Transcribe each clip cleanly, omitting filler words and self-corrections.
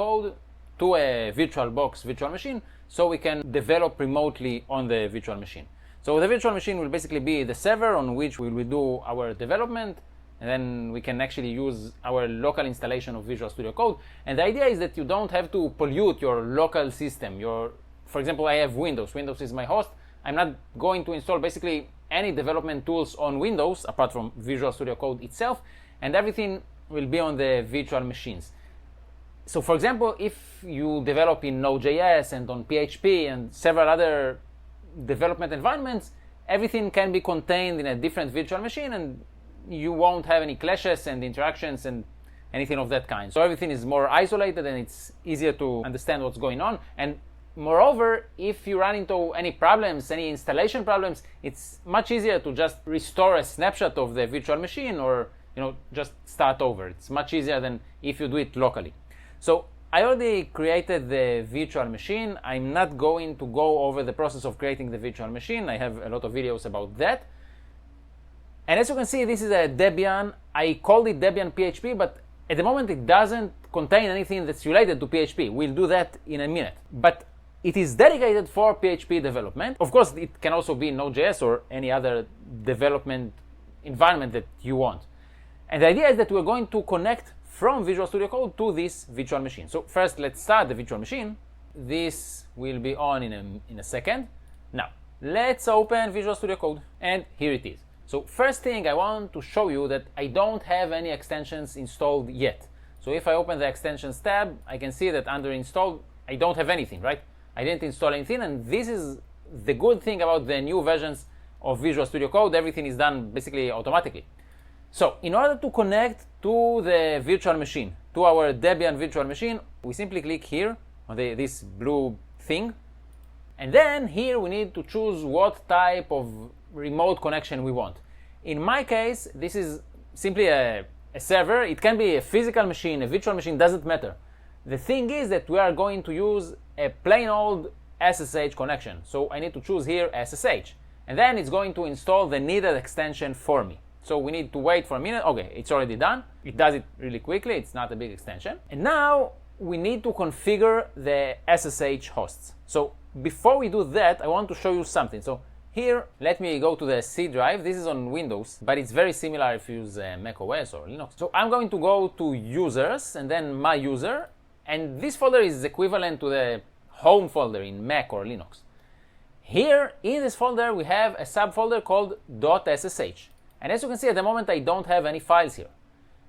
code to a VirtualBox virtual machine so we can develop remotely on the virtual machine. So the virtual machine will basically be the server on which we will do our development, and then we can actually use our local installation of Visual Studio Code. And the idea is that you don't have to pollute your local system. For example, I have Windows. Windows is my host. I'm not going to install basically any development tools on Windows apart from Visual Studio Code itself, and everything will be on the virtual machines. So for example, if you develop in Node.js and on PHP and several other development environments, everything can be contained in a different virtual machine, and you won't have any clashes and interactions and anything of that kind. So everything is more isolated and it's easier to understand what's going on. And moreover, if you run into any problems, any installation problems, it's much easier to just restore a snapshot of the virtual machine, or just start over. It's much easier than if you do it locally. So I already created the virtual machine. I'm not going to go over the process of creating the virtual machine. I have a lot of videos about that. And as you can see, this is a Debian. I called it Debian PHP, but at the moment it doesn't contain anything that's related to PHP. We'll do that in a minute. But it is dedicated for PHP development. Of course, it can also be Node.js or any other development environment that you want. And the idea is that we're going to connect from Visual Studio Code to this virtual machine. So first, let's start the virtual machine. This will be on in a second. Now, let's open Visual Studio Code, and here it is. So first thing, I want to show you that I don't have any extensions installed yet. So if I open the extensions tab, I can see that under installed, I don't have anything, right? I didn't install anything, and this is the good thing about the new versions of Visual Studio Code. Everything is done basically automatically. So in order to connect to the virtual machine, to our Debian virtual machine, we simply click here on this blue thing. And then here we need to choose what type of remote connection we want. In my case, this is simply a server. It can be a physical machine, a virtual machine, doesn't matter. The thing is that we are going to use a plain old SSH connection. So I need to choose here SSH. And then it's going to install the needed extension for me. So we need to wait for a minute. Okay, it's already done. It does it really quickly. It's not a big extension. And now we need to configure the SSH hosts. So before we do that, I want to show you something. So here, let me go to the C drive. This is on Windows, but it's very similar if you use Mac OS or Linux. So I'm going to go to Users and then My User. And this folder is equivalent to the Home folder in Mac or Linux. Here, in this folder, we have a subfolder called .ssh. And as you can see, at the moment, I don't have any files here.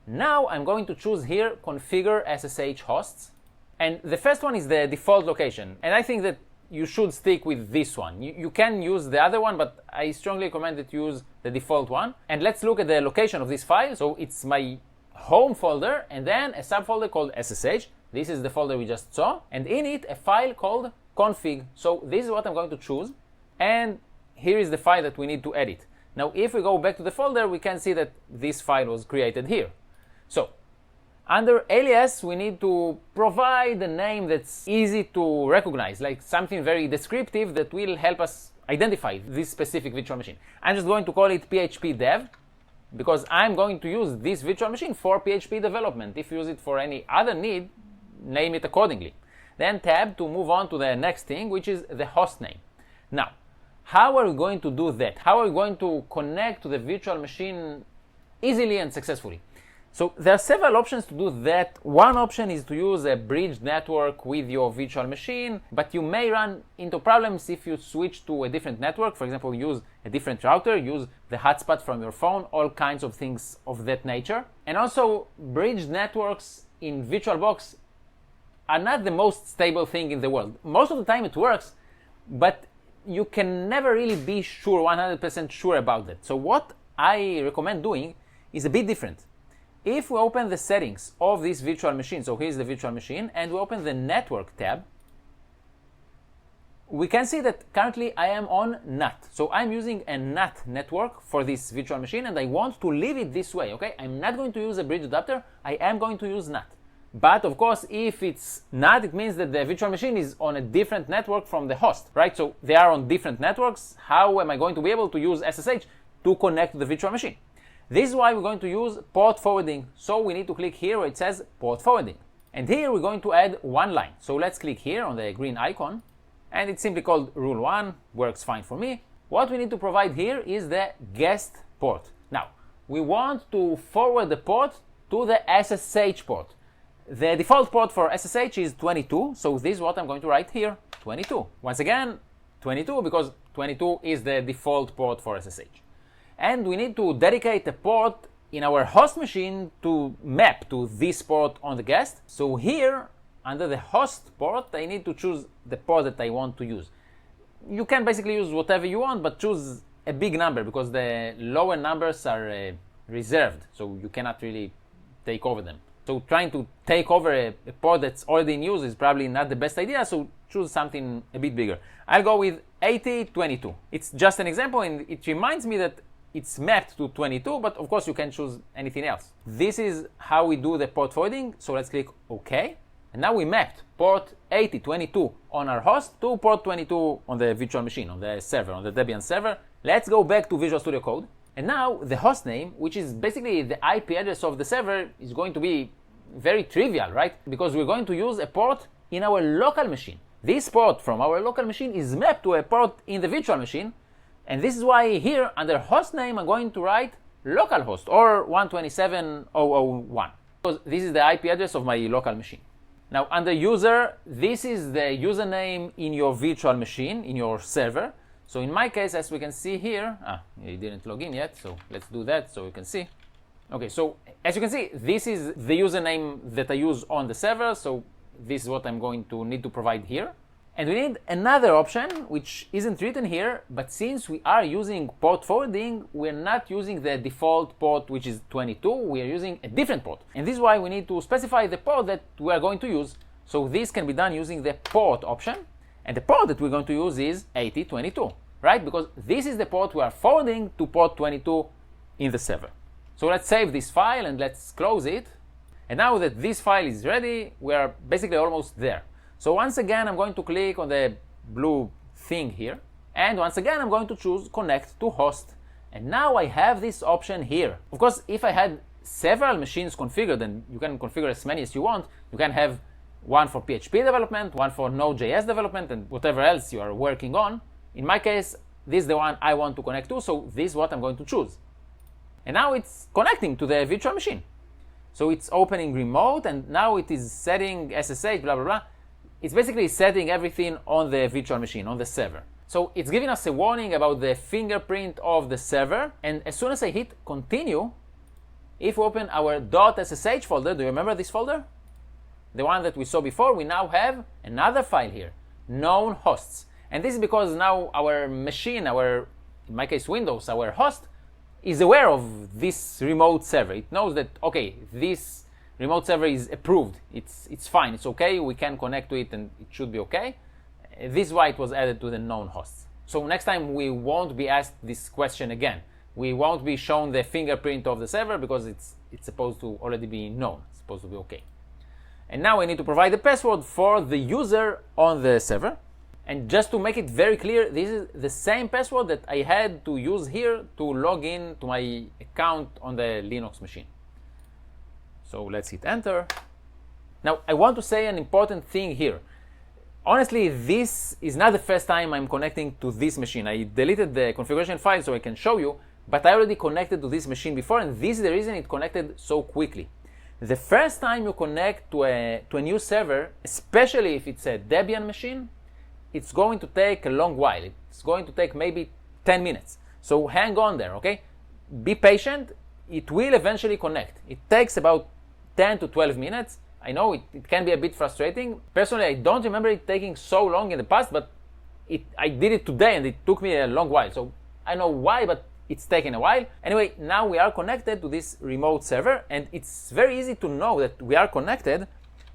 Now I'm going to choose here Configure SSH hosts. And the first one is the default location. And I think that you should stick with this one. You can use the other one, but I strongly recommend that you use the default one. And let's look at the location of this file. So it's my home folder and then a subfolder called SSH. This is the folder we just saw. And in it, a file called config. So this is what I'm going to choose. And here is the file that we need to edit. Now, if we go back to the folder, we can see that this file was created here. So, under alias, we need to provide a name that's easy to recognize, like something very descriptive that will help us identify this specific virtual machine. I'm just going to call it PHP dev, because I'm going to use this virtual machine for PHP development. If you use it for any other need, name it accordingly. Then tab to move on to the next thing, which is the host name. Now, how are we going to do that? How are we going to connect to the virtual machine easily and successfully? So there are several options to do that. One option is to use a bridged network with your virtual machine, but you may run into problems if you switch to a different network. For example, use a different router, use the hotspot from your phone, all kinds of things of that nature. And also, bridged networks in VirtualBox are not the most stable thing in the world. Most of the time it works, but you can never really be sure, 100% sure about that. So what I recommend doing is a bit different. If we open the settings of this virtual machine, so here's the virtual machine, and we open the network tab, we can see that currently I am on NAT. So I'm using a NAT network for this virtual machine, and I want to leave it this way, okay? I'm not going to use a bridge adapter, I am going to use NAT. But of course, if it's NAT, it means that the virtual machine is on a different network from the host, right? So they are on different networks. How am I going to be able to use SSH to connect to the virtual machine? This is why we're going to use port forwarding. So we need to click here where it says port forwarding. And here we're going to add one line. So let's click here on the green icon, and it's simply called rule 1, works fine for me. What we need to provide here is the guest port. Now, we want to forward the port to the SSH port. The default port for SSH is 22, so this is what I'm going to write here, 22. Once again, 22, because 22 is the default port for SSH. And we need to dedicate a port in our host machine to map to this port on the guest. So here, under the host port, I need to choose the port that I want to use. You can basically use whatever you want, but choose a big number, because the lower numbers are reserved, so you cannot really take over them. So trying to take over a port that's already in use is probably not the best idea, so choose something a bit bigger. I'll go with 8022. It's just an example, and it reminds me that it's mapped to 22, but of course you can choose anything else. This is how we do the port forwarding, so let's click OK. And now we mapped port 8022 on our host to port 22 on the virtual machine, on the server, on the Debian server. Let's go back to Visual Studio Code. And now the host name, which is basically the IP address of the server, is going to be very trivial, right? Because we're going to use a port in our local machine. This port from our local machine is mapped to a port in the virtual machine. And this is why here under host name I'm going to write localhost or 127.0.0.1, because this is the IP address of my local machine. Now under user, this is the username in your virtual machine, in your server. So in my case, as we can see here, it didn't log in yet, so let's do that so you can see. Okay, so as you can see, this is the username that I use on the server, so this is what I'm going to need to provide here. And we need another option, which isn't written here, but since we are using port forwarding, we're not using the default port, which is 22, we are using a different port. And this is why we need to specify the port that we are going to use. So this can be done using the port option. And the port that we're going to use is 8022, right? Because this is the port we are forwarding to port 22 in the server. So let's save this file and let's close it. And now that this file is ready, we are basically almost there. So once again, I'm going to click on the blue thing here. And once again, I'm going to choose connect to host. And now I have this option here. Of course, if I had several machines configured, and you can configure as many as you want, you can have one for PHP development, one for Node.js development, and whatever else you are working on. In my case, this is the one I want to connect to, so this is what I'm going to choose. And now it's connecting to the virtual machine. So it's opening remote, and now it is setting SSH, blah, blah, blah. It's basically setting everything on the virtual machine, on the server. So it's giving us a warning about the fingerprint of the server, and as soon as I hit continue, if we open our .ssh folder, do you remember this folder? The one that we saw before, we now have another file here, known hosts. And this is because now our machine, in my case Windows, our host, is aware of this remote server. It knows that, okay, this remote server is approved. It's fine, it's okay, we can connect to it and it should be okay. This is why it was added to the known hosts. So next time we won't be asked this question again. We won't be shown the fingerprint of the server because it's supposed to already be known. It's supposed to be okay. And now we need to provide the password for the user on the server. And just to make it very clear, this is the same password that I had to use here to log in to my account on the Linux machine. So let's hit enter. Now I want to say an important thing here. Honestly, this is not the first time I'm connecting to this machine. I deleted the configuration file so I can show you, but I already connected to this machine before, and this is the reason it connected so quickly. The first time you connect to a new server, especially if it's a Debian machine, it's going to take a long while. It's going to take maybe 10 minutes. So hang on there, okay? Be patient. It will eventually connect. It takes about 10 to 12 minutes. I know it can be a bit frustrating. Personally, I don't remember it taking so long in the past, but I did it today and it took me a long while. So I know why, but it's taken a while. Anyway, now we are connected to this remote server, and it's very easy to know that we are connected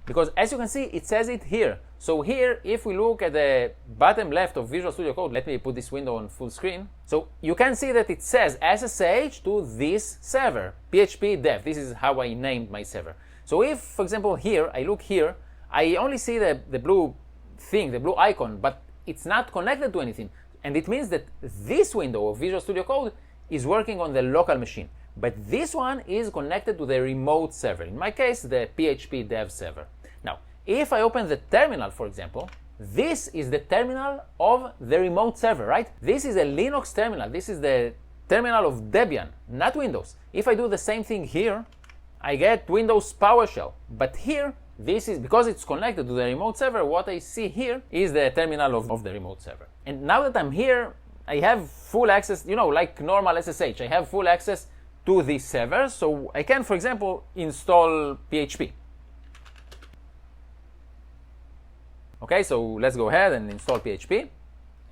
because as you can see, it says it here. So here, if we look at the bottom left of Visual Studio Code, let me put this window on full screen. So you can see that it says SSH to this server, PHP dev. This is how I named my server. So if, for example, here, I look here, I only see the blue thing, the blue icon, but it's not connected to anything. And it means that this window of Visual Studio Code is working on the local machine. But this one is connected to the remote server. In my case, the PHP dev server. if I open the terminal, for example, this is the terminal of the remote server, right? This is a Linux terminal. This is the terminal of Debian, not Windows. If I do the same thing here, I get Windows PowerShell. But here, this is, because it's connected to the remote server, what I see here is the terminal of the remote server. And now that I'm here, I have full access, like normal SSH. I have full access to this server, so I can, for example, install PHP. Okay, so let's go ahead and install PHP.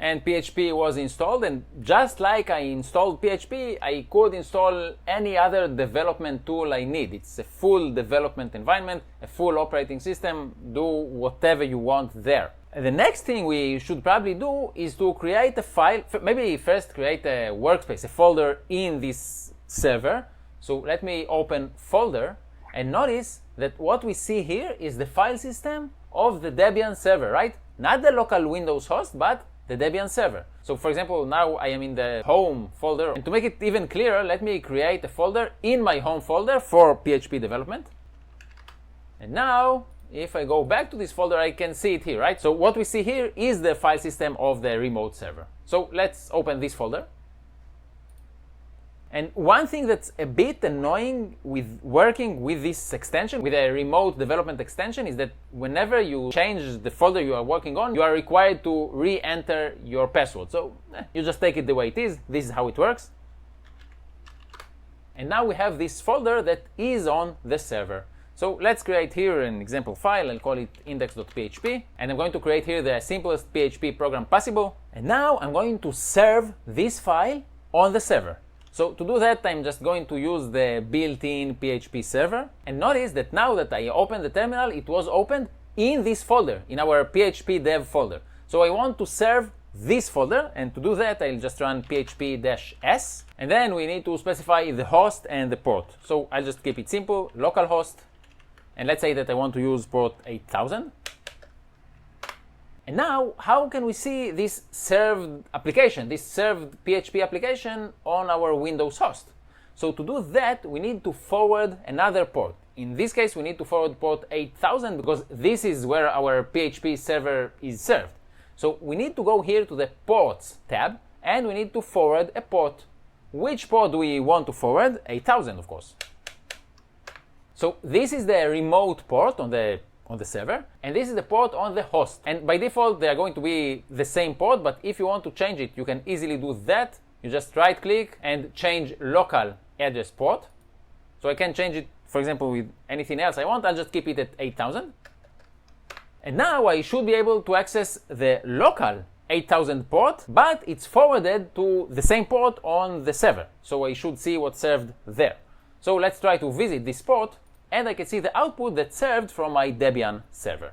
And PHP was installed, and just like I installed PHP, I could install any other development tool I need. It's a full development environment, a full operating system. Do whatever you want there. And the next thing we should probably do is to create a file. Maybe first create a workspace, a folder in this server. So let me open folder, and notice that what we see here is the file system of the Debian server, right? Not the local Windows host, but the Debian server. So for example, now I am in the home folder, and to make it even clearer, let me create a folder in my home folder for PHP development. And now, if I go back to this folder, I can see it here, right? So what we see here is the file system of the remote server. So let's open this folder. And one thing that's a bit annoying with working with this extension, with a remote development extension, is that whenever you change the folder you are working on, you are required to re-enter your password. So you just take it the way it is. This is how it works. And now we have this folder that is on the server. So let's create here an example file. I'll call it index.php. And I'm going to create here the simplest PHP program possible. And now I'm going to serve this file on the server. So to do that, I'm just going to use the built-in PHP server. And notice that now that I opened the terminal, it was opened in this folder, in our PHP dev folder. So I want to serve this folder, and to do that, I'll just run php-s. And then we need to specify the host and the port. So I'll just keep it simple, localhost. And let's say that I want to use port 8000. And now, how can we see this served application, this served PHP application on our Windows host? So to do that, we need to forward another port. In this case, we need to forward port 8000 because this is where our PHP server is served. So we need to go here to the ports tab, and we need to forward a port. Which port do we want to forward? 8000, of course. So this is the remote port on the server, and this is the port on the host. And by default, they are going to be the same port, but if you want to change it, you can easily do that. You just right click and change local address port. So I can change it, for example, with anything else I want. I'll just keep it at 8000. And now I should be able to access the local 8000 port, but it's forwarded to the same port on the server. So I should see what's served there. So let's try to visit this port, and I can see the output that's served from my Debian server.